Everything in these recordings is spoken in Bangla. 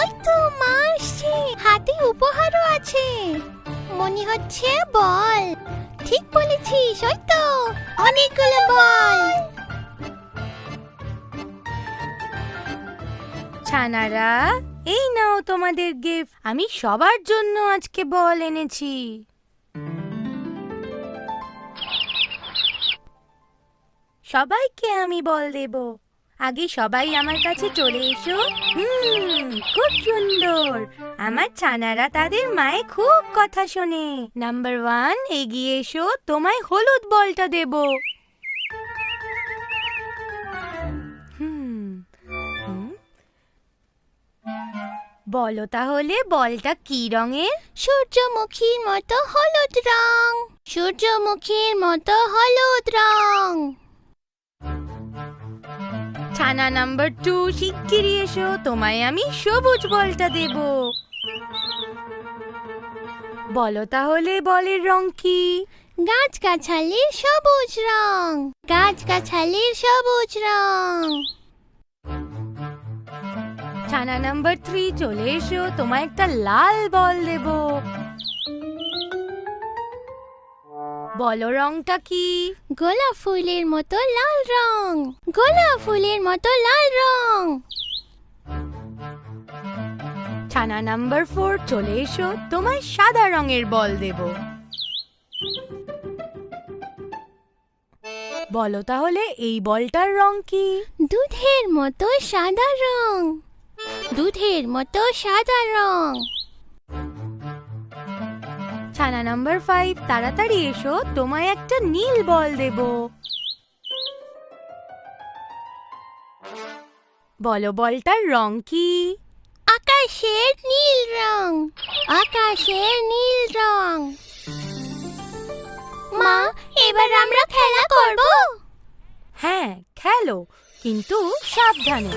ওই তো মা আসছে, হাতে উপহারও আছে, মনে হচ্ছে বল। ঠিক বলেছিস, ওই তো অনেকগুলো বল। ছানারা, এই নাও তোমাদের গিফট। আমি সবার জন্য আজকে বল এনেছি। সবাইকে আমি বল দেব। আগে সবাই আমার কাছে চলে এসো। খুব সুন্দর। আমার ছানারা তাদের মায়ে খুব কথা শোনে। নাম্বার 1, এগিয়ে এসো, তোমায় হলুদ বলটা দেব। বলো তাহলে বলটা কি রঙের? সূর্যমুখীর মতো হলুদ রং, সূর্যমুখীর মতো হলুদ রং। ছানা নাম্বার 2, শিগগিরই এসো, তোমায় আমি সবুজ বলটা দেব। বলো তাহলে বলের রং কি? গাছগাছালির সবুজ রং, গাছগাছালির সবুজ রং। ছানা নাম্বার 3, চলে এসো, তোমায় একটা লাল বল দেব। বলো রংটা কি? গোলাপ ফুলের মতো লাল রং, গোলাপ ফুলের মতো লাল রং। ছানা নাম্বার 4, চলে এসো, তোমায় সাদা রঙের বল দেব। বলো তাহলে এই বলটার রং কি? দুধের মতো সাদা রং, দুধের মতো সাদা রং। ছানা নাম্বার 5, তাড়াতাড়ি এসো, তোমায় একটা নীল বল দেব। বলো বলটার রং কি? আকাশের নীল রং, আকাশের নীল রং। মা, এবার আমরা খেলা করব? হ্যাঁ, খেলো, কিন্তু সাবধানে।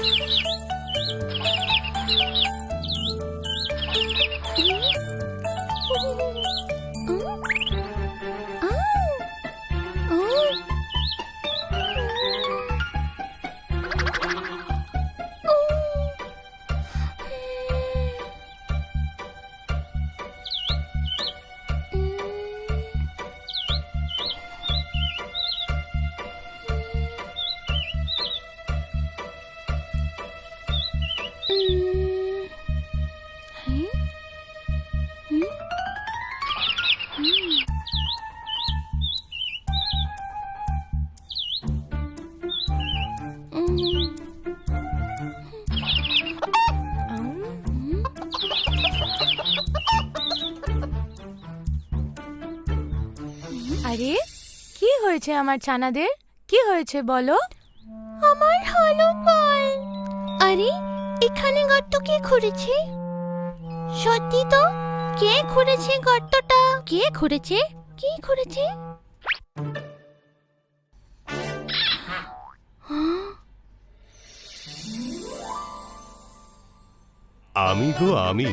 আরে, কি হয়েছে আমার ছানাদের? কি হয়েছে বলো? আমার হলুদ বল। আরে, এখানে গর্ত কে খুঁড়েছে? সত্যি তো, কে খুঁড়েছে গর্তটা? কে খুঁড়েছে? কে খুঁড়েছে? আমি গো আমি,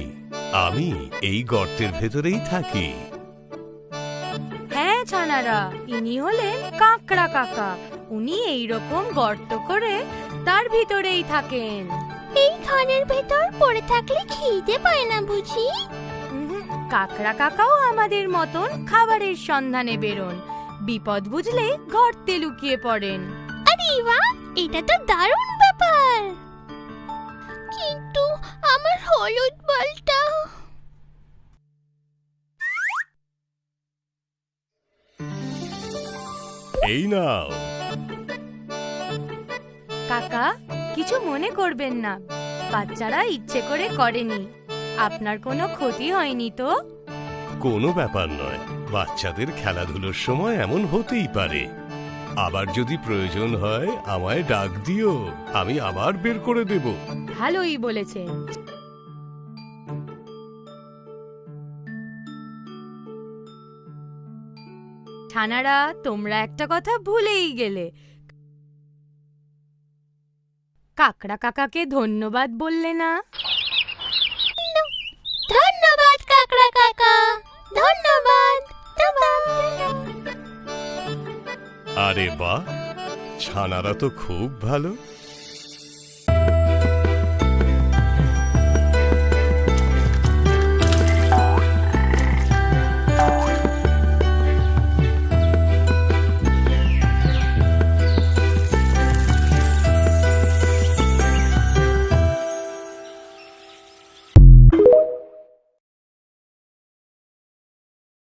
আমি এই গর্তের ভেতরেই থাকি। হ্যাঁ ছানারা, ইনি হলেন কাকড়া কাকা। উনি এইরকম গর্ত করে তার ভিতরেই থাকেন। এই ঘরের ভেতর পড়ে থাকলে খিদে পায় না বুঝি? কাকড়া কাকাও আমাদের মতন খাবারের সন্ধানে বেরোন। বিপদ বুঝলে গর্তে লুকিয়ে পড়েন। আরে বাহ, এটা তো দারুণ ব্যাপার। কিন্তু আমার হলুদ বলটা? এই নাও। কাকা, কিছু মনে করবেন না, বাচ্চারা ইচ্ছে করে করেনি। আপনার কোনো ক্ষতি হয়নি তো? কোনো ব্যাপার নয়, বাচ্চাদের খেলাধুলোর সময় এমন হতেই পারে। আবার যদি প্রয়োজন হয় আমায় ডাক দিও, আমি আবার বের করে দেব। ভালোই বলেছেন। ছানারা, তোমরা একটা কথা ভুলেই গেলে। কাকড়া কাকাকে ধন্যবাদ বললে না? ধন্যবাদ কাকড়া কাকা, ধন্যবাদ। আরে বাহ, ছানারা তো খুব ভালো।